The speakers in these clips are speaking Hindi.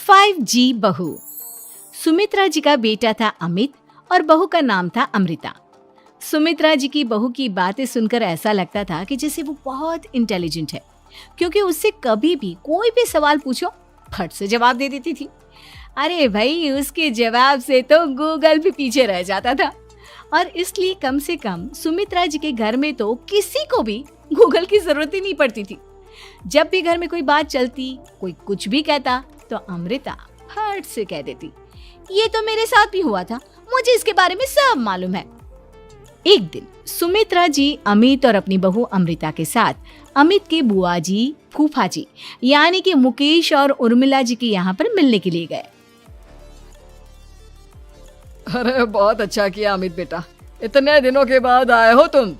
5G बहू। सुमित्रा जी का बेटा था अमित और बहू का नाम था अमृता। सुमित्रा जी की बहू की बातें सुनकर ऐसा लगता था कि जैसे वो बहुत इंटेलिजेंट है, क्योंकि उससे कभी भी कोई भी सवाल पूछो फट से जवाब दे देती थी। अरे भाई, उसके जवाब से तो गूगल भी पीछे रह जाता था। और इसलिए कम से कम सुमित्रा जी के घर में तो किसी को भी गूगल की जरूरत ही नहीं पड़ती थी। जब भी घर में कोई बात चलती, कोई कुछ भी कहता, तो अमृता फट से कह देती, ये तो मेरे साथ भी हुआ था, मुझे इसके बारे में सब मालूम है। एक दिन सुमित्रा जी अमित और अपनी बहू अमृता के साथ अमित के बुआ जी, फूफा जी यानी कि मुकेश और उर्मिला जी के यहाँ पर मिलने के लिए गए। अरे बहुत अच्छा किया अमित बेटा, इतने दिनों के बाद आए हो तुम।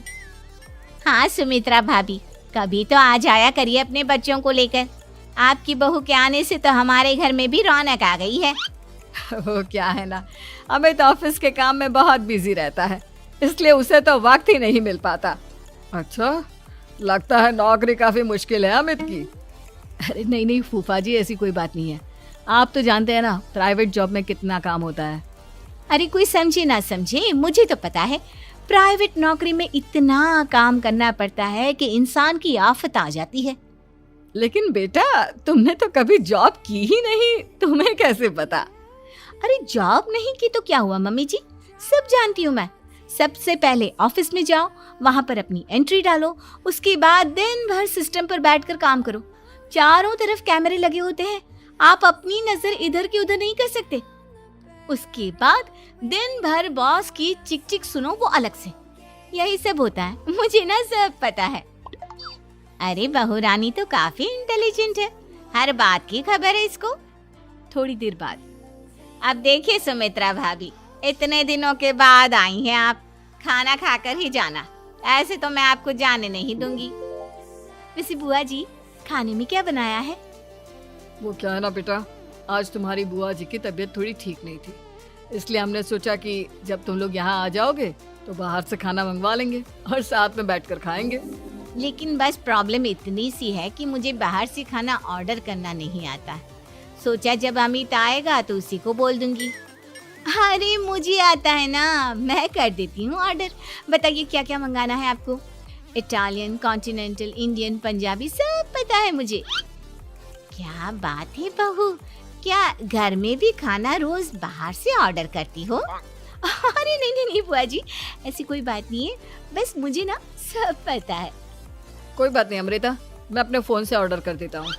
हाँ सुमित्रा भाभी, कभी तो आ जाया करिए अपने बच्चों को लेकर। आपकी बहू के आने से तो हमारे घर में भी रौनक आ गई है। वो क्या है ना, अमित ऑफिस के काम में बहुत बिजी रहता है, इसलिए उसे तो वक्त ही नहीं मिल पाता। अच्छा, लगता है नौकरी काफी मुश्किल है अमित की। अरे नहीं फूफा जी, ऐसी कोई बात नहीं है। आप तो जानते हैं ना प्राइवेट जॉब में कितना काम होता है। अरे कोई समझे ना समझे, मुझे तो पता है प्राइवेट नौकरी में इतना काम करना पड़ता है कि इंसान की आफत आ जाती है। लेकिन बेटा, तुमने तो कभी जॉब की ही नहीं, तुम्हें कैसे पता? अरे जॉब नहीं की तो क्या हुआ मम्मी जी, सब जानती हूँ मैं। सबसे पहले ऑफिस में जाओ, वहां पर अपनी एंट्री डालो, उसके बाद दिन भर सिस्टम पर बैठकर काम करो। चारों तरफ कैमरे लगे होते हैं, आप अपनी नजर इधर की उधर नहीं कर सकते। उसके बाद दिन भर बॉस की चिक चिक सुनो, वो अलग से। यही सब होता है, मुझे ना सब पता है। अरे बहू रानी तो काफी इंटेलिजेंट है, हर बात की खबर है इसको। थोड़ी देर बाद, अब देखिए सुमित्रा भाभी, इतने दिनों के बाद आई हैं आप, खाना खाकर ही जाना, ऐसे तो मैं आपको जाने नहीं दूंगी। वैसे बुआ जी, खाने में क्या बनाया है? वो क्या है ना बेटा, आज तुम्हारी बुआ जी की तबीयत थोड़ी ठीक नहीं थी, इसलिए हमने सोचा कि जब तुम लोग यहाँ आ जाओगे तो बाहर से खाना मंगवा लेंगे और साथ में बैठकर खाएंगे। लेकिन बस प्रॉब्लम इतनी सी है कि मुझे बाहर से खाना ऑर्डर करना नहीं आता है। सोचा जब अमित आएगा तो उसी को बोल दूंगी। अरे मुझे आता है ना, मैं कर देती हूँ ऑर्डर। बताइए क्या क्या मंगाना है आपको? इटालियन, कॉन्टिनेंटल, इंडियन, पंजाबी, सब पता है मुझे। क्या बात है बहू, क्या घर में भी खाना रोज बाहर से ऑर्डर करती हो? अरे नहीं बुआ जी, ऐसी कोई बात नहीं है, बस मुझे ना सब पता है। कोई बात नहीं अमृता, मैं अपने फोन से ऑर्डर कर देता हूँ।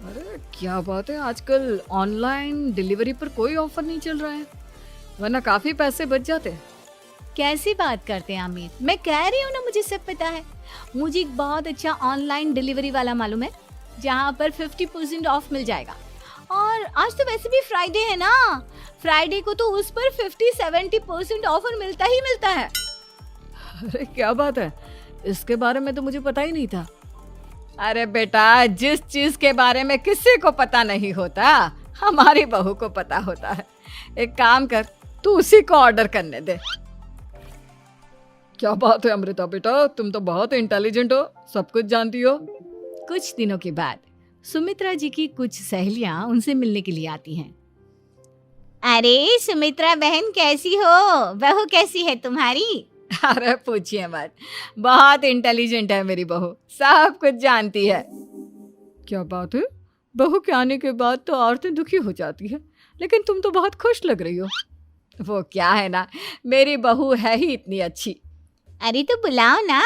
अरे क्या बात है, आजकल ऑनलाइन डिलीवरी पर कोई ऑफर नहीं चल रहा है, वरना काफी पैसे बच जाते। कैसी बात करते हैं अमित, मैं कह रही हूँ ना मुझे सब पता है। मुझे एक बहुत अच्छा ऑनलाइन डिलीवरी वाला मालूम है, जहाँ पर 50% ऑफ मिल जाएगा। और आज तो वैसे भी फ्राइडे है ना, फ्राइडे को तो उस पर 50-70% ऑफर मिलता ही मिलता है। अरे क्या बात है, इसके बारे में तो मुझे पता ही नहीं था। अरे बेटा, जिस चीज के बारे में किसी को पता नहीं होता, हमारी बहू को पता होता है। एक काम कर, तू उसी को ऑर्डर करने दे। क्या बात है अमृता बेटा, तुम तो बहुत इंटेलिजेंट हो, सब कुछ जानती हो। कुछ दिनों के बाद सुमित्रा जी की कुछ सहेलियां उनसे मिलने के लिए आती हैं। अरे सुमित्रा बहन कैसी हो, बहू कैसी है तुम्हारी? अरे पूछिए मत, बहुत इंटेलिजेंट है मेरी बहू, सब कुछ जानती है। क्या बात है, बहू के आने के बाद तो औरतें दुखी हो जाती है, लेकिन तुम तो बहुत खुश लग रही हो। वो क्या है ना, मेरी बहू है ही इतनी अच्छी। अरे तो बुलाओ ना,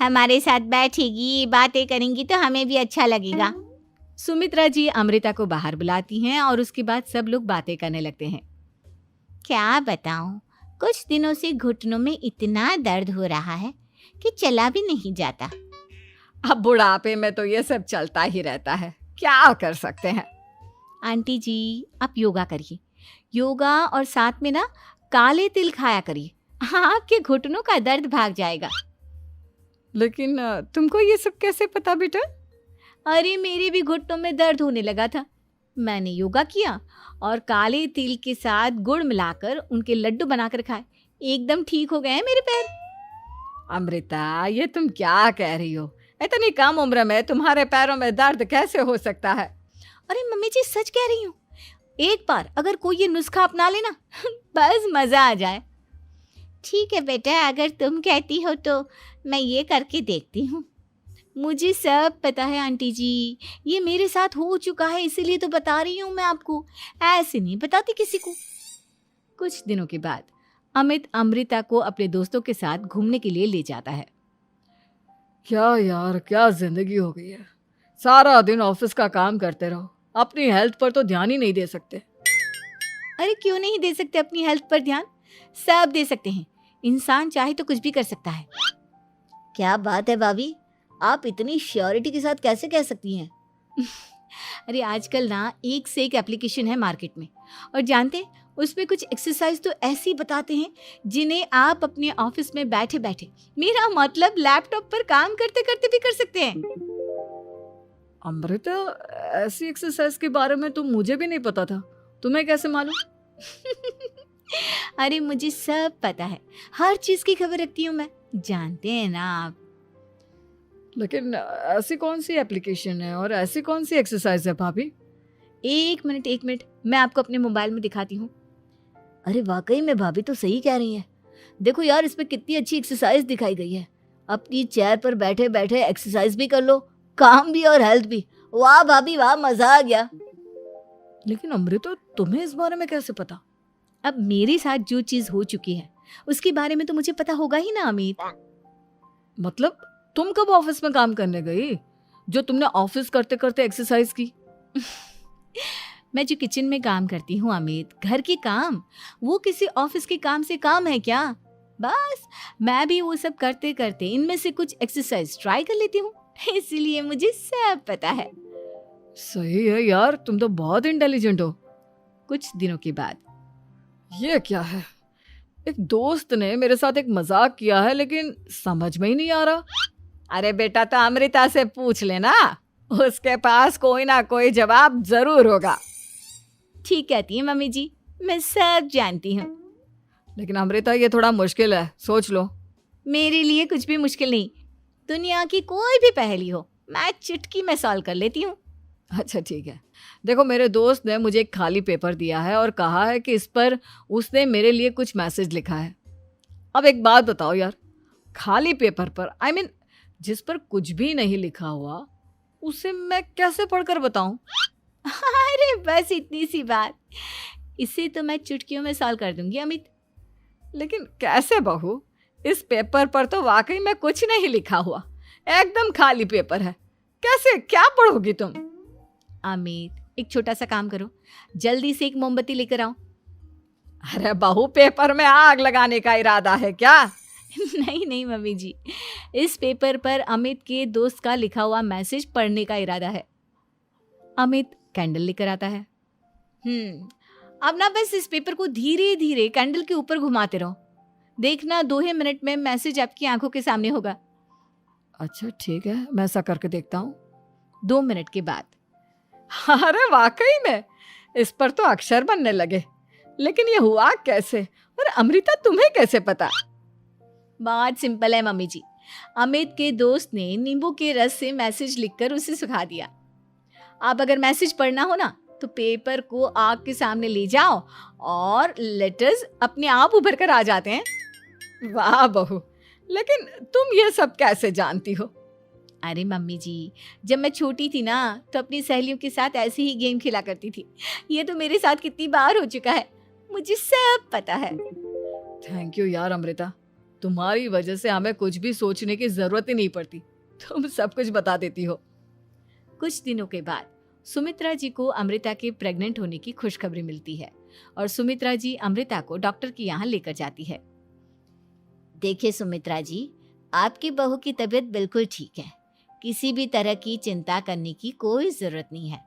हमारे साथ बैठेगी, बातें करेंगी तो हमें भी अच्छा लगेगा। सुमित्रा जी अमृता को बाहर बुलाती हैं और उसके बाद सब लोग बातें करने लगते हैं। क्या बताऊं, कुछ दिनों से घुटनों में इतना दर्द हो रहा है कि चला भी नहीं जाता। अब बुढ़ापे में तो ये सब चलता ही रहता है, क्या कर सकते हैं। आंटी जी, आप योगा करिए, योगा और साथ में ना काले तिल खाया करिए, आपके घुटनों का दर्द भाग जाएगा। लेकिन तुमको ये सब कैसे पता बेटा? अरे मेरे भी घुटनों में दर्द होने लगा था, मैंने योगा किया और काले तिल के साथ गुड़ मिलाकर उनके लड्डू बनाकर खाए, एकदम ठीक हो गए हैं मेरे पैर। अमृता, ये तुम क्या कह रही हो? इतनी कम उम्र में तुम्हारे पैरों में दर्द कैसे हो सकता है? अरे मम्मी जी सच कह रही हूँ, एक बार अगर कोई ये नुस्खा अपना लेना बस मजा आ जाए। ठीक है बेटा, अगर तुम कहती हो तो मैं ये करके देखती हूँ। मुझे सब पता है आंटी जी, ये मेरे साथ हो चुका है, इसीलिए तो बता रही हूँ मैं आपको, ऐसे नहीं बताती किसी को। कुछ दिनों के बाद अमित अमृता को अपने दोस्तों के साथ घूमने के लिए ले जाता है। क्या यार, क्या जिंदगी हो गई है। सारा दिन ऑफिस का काम करते रहो, अपनी हेल्थ पर तो ध्यान ही नहीं दे सकते। अरे क्यों नहीं दे सकते अपनी हेल्थ पर ध्यान, सब दे सकते हैं। इंसान चाहे तो कुछ भी कर सकता है। क्या बात है भाभी, आप इतनी श्योरिटी के साथ कैसे कह सकती हैं? अरे आजकल ना एक से एक एप्लीकेशन है मार्केट में, और जानते हैं उसमें कुछ एक्सरसाइज तो ऐसी बताते हैं जिन्हें आप अपने ऑफिस में बैठे बैठे, मेरा मतलब लैपटॉप पर काम करते करते भी कर सकते हैं। अमृता, ऐसी एक्सरसाइज के बारे में तो मुझे भी नहीं पता था, तुम्हें कैसे मालूम? अरे मुझे सब पता है, हर चीज की खबर रखती हूँ मैं, जानते हैं ना आप। लेकिन ऐसी कौन सी एप्लीकेशन है और ऐसी कौन सी एक्सरसाइज है भाभी? एक मिनट, मैं आपको अपने मोबाइल में दिखाती हूँ। अरे वाकई में भाभी तो सही कह रही हैं। देखो यार, इसमें कितनी अच्छी एक्सरसाइज दिखाई गई है। अपनी चेयर पर बैठे बैठे एक्सरसाइज भी कर लो, काम भी और हेल्थ भी। वाह भाभी वाह, मजा आ गया। लेकिन अमृता, तुम्हें इस बारे में कैसे पता? अब मेरे साथ जो चीज हो चुकी है उसके बारे में तो मुझे पता होगा ही ना अमित। मतलब तुम कब ऑफिस में काम करने गई जो तुमने ऑफिस करते करते एक्सरसाइज की? मैं जो किचन में काम करती हूँ अमित, घर के काम, वो किसी ऑफिस के काम से काम है क्या? बस मैं भी वो सब करते करते इनमें से कुछ एक्सरसाइज ट्राई कर लेती हूँ, इसीलिए मुझे सब पता है। सही है यार, तुम तो बहुत इंटेलिजेंट हो। कुछ दिनों के बाद ये क्या है, एक दोस्त ने मेरे साथ एक मजाक किया है लेकिन समझ में ही नहीं आ रहा। अरे बेटा, तो अमृता से पूछ लेना, उसके पास कोई ना कोई जवाब जरूर होगा। ठीक कहती है मम्मी जी, मैं सब जानती हूँ। लेकिन अमृता, ये थोड़ा मुश्किल है, सोच लो। मेरे लिए कुछ भी मुश्किल नहीं, दुनिया की कोई भी पहेली हो मैं चुटकी में सॉल्व कर लेती हूँ। अच्छा ठीक है, देखो मेरे दोस्त ने मुझे एक खाली पेपर दिया है और कहा है कि इस पर उसने मेरे लिए कुछ मैसेज लिखा है। अब एक बात बताओ यार, खाली पेपर पर, आई मीन जिस पर कुछ भी नहीं लिखा हुआ, उसे मैं कैसे पढ़कर बताऊं? अरे बस इतनी सी बात, इसे तो मैं चुटकियों में सॉल्व कर दूंगी अमित। लेकिन कैसे बहू, इस पेपर पर तो वाकई में कुछ नहीं लिखा हुआ, एकदम खाली पेपर है, कैसे, क्या पढ़ोगी तुम? अमित, एक छोटा सा काम करो, जल्दी से एक मोमबत्ती लेकर आओ। अरे बहू, पेपर में आग लगाने का इरादा है क्या? नहीं मम्मी जी, इस पेपर पर अमित के दोस्त का लिखा हुआ मैसेज पढ़ने का इरादा है। अमित कैंडल लेकर आता है। अब ना बस इस पेपर को धीरे धीरे कैंडल के ऊपर घुमाते रहो, देखना 2 ही मिनट में मैसेज आपकी आंखों के सामने होगा। अच्छा ठीक है, मैं ऐसा करके देखता हूँ। 2 मिनट के बाद, अरे वाकई में इस पर तो अक्षर बनने लगे, लेकिन ये हुआ कैसे? और अमृता, तुम्हें कैसे पता? बहुत सिंपल है मम्मी जी, अमित के दोस्त ने नींबू के रस से मैसेज लिखकर उसे सुखा दिया। आप अगर मैसेज पढ़ना हो ना तो पेपर को आग के सामने ले जाओ और लेटर्स अपने आप उभर कर आ जाते हैं। वाह बहू, लेकिन तुम ये सब कैसे जानती हो? अरे मम्मी जी, जब मैं छोटी थी ना तो अपनी सहेलियों के साथ ऐसे ही गेम खेला करती थी। ये तो मेरे साथ कितनी बार हो चुका है, मुझे सब पता है। थैंक यू यार अमृता, तुम्हारी वजह से हमें कुछ भी सोचने की जरूरत ही नहीं पड़ती, तुम सब कुछ बता देती हो। कुछ दिनों के बाद सुमित्रा जी को अमृता के प्रेग्नेंट होने की खुशखबरी मिलती है और सुमित्रा जी अमृता को डॉक्टर के यहाँ लेकर जाती है। देखिए सुमित्रा जी, आपकी बहू की तबीयत बिल्कुल ठीक है, किसी भी तरह की चिंता करने की कोई जरूरत नहीं है,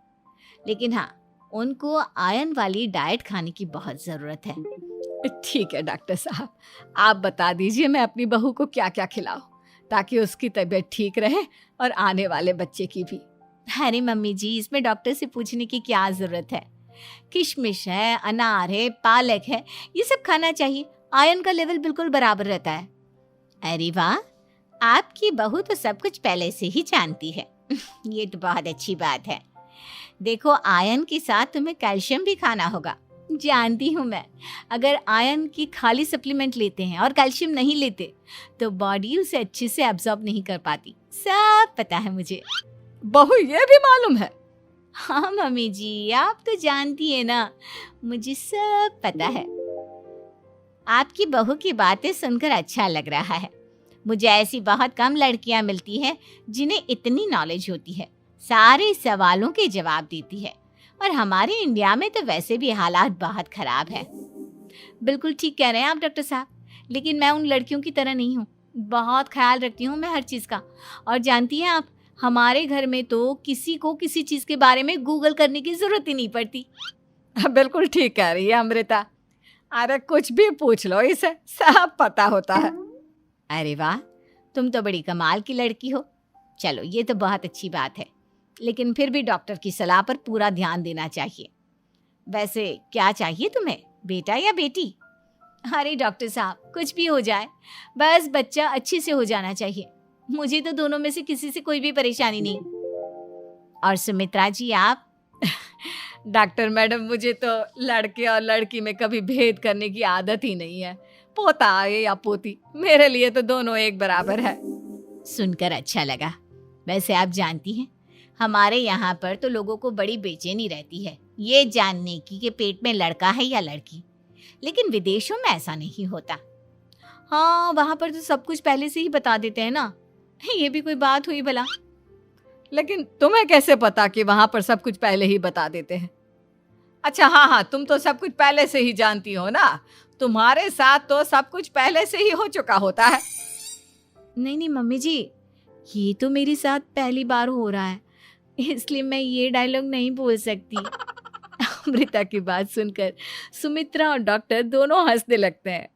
लेकिन हाँ, उनको आयरन वाली डाइट खाने की बहुत जरूरत है। ठीक है डॉक्टर साहब, आप बता दीजिए मैं अपनी बहू को क्या क्या खिलाऊं ताकि उसकी तबीयत ठीक रहे और आने वाले बच्चे की भी। अरे मम्मी जी, इसमें डॉक्टर से पूछने की क्या जरूरत है, किशमिश है, अनार है, पालक है, ये सब खाना चाहिए, आयरन का लेवल बिल्कुल बराबर रहता है। अरे वाह, आपकी बहू तो सब कुछ पहले से ही जानती है। ये तो बहुत अच्छी बात है। देखो, आयरन के साथ तुम्हें कैल्शियम भी खाना होगा। जानती हूँ मैं, अगर आयरन की खाली सप्लीमेंट लेते हैं और कैल्शियम नहीं लेते तो बॉडी उसे अच्छे से एब्जॉर्ब नहीं कर पाती। सब पता है मुझे। बहू ये भी मालूम है? हाँ मम्मी जी, आप तो जानती है ना, मुझे सब पता है। आपकी बहू की बातें सुनकर अच्छा लग रहा है। मुझे ऐसी बहुत कम लड़कियां मिलती हैं जिन्हें इतनी नॉलेज होती है, सारे सवालों के जवाब देती है। और हमारे इंडिया में तो वैसे भी हालात बहुत खराब है। बिल्कुल ठीक कह रहे हैं आप डॉक्टर साहब, लेकिन मैं उन लड़कियों की तरह नहीं हूँ। बहुत ख्याल रखती हूँ मैं हर चीज़ का। और जानती हैं आप, हमारे घर में तो किसी को किसी चीज़ के बारे में गूगल करने की ज़रूरत ही नहीं पड़ती। बिल्कुल ठीक कह रही है अमृता। अरे कुछ भी पूछ लो, इसे सब पता होता है। अरे वाह, तुम तो बड़ी कमाल की लड़की हो। चलो, ये तो बहुत अच्छी बात है, लेकिन फिर भी डॉक्टर की सलाह पर पूरा ध्यान देना चाहिए। वैसे क्या चाहिए तुम्हें, बेटा या बेटी? अरे डॉक्टर साहब, कुछ भी हो जाए, बस बच्चा अच्छे से हो जाना चाहिए। मुझे तो दोनों में से किसी से कोई भी परेशानी नहीं। और सुमित्रा जी, आप? डॉक्टर मैडम, मुझे तो लड़के और लड़की में कभी भेद करने की आदत ही नहीं है। पोता आए या पोती, मेरे लिए तो दोनों एक बराबर है। सुनकर अच्छा लगा। वैसे आप जानती हैं, हमारे यहाँ पर तो लोगों को बड़ी बेचैनी रहती है ये जानने की कि पेट में लड़का है या लड़की, लेकिन विदेशों में ऐसा नहीं होता। हाँ, वहाँ पर तो सब कुछ पहले से ही बता देते हैं ना। ये भी कोई बात हुई भला? लेकिन तुम्हें कैसे पता कि वहां पर सब कुछ पहले ही बता देते हैं? अच्छा हाँ, तुम तो सब कुछ पहले से ही जानती हो ना। तुम्हारे साथ तो सब कुछ पहले से ही हो चुका होता है। नहीं मम्मी जी, ये तो मेरे साथ पहली बार हो रहा है, इसलिए मैं ये डायलॉग नहीं बोल सकती। अमृता की बात सुनकर सुमित्रा और डॉक्टर दोनों हंसने लगते हैं।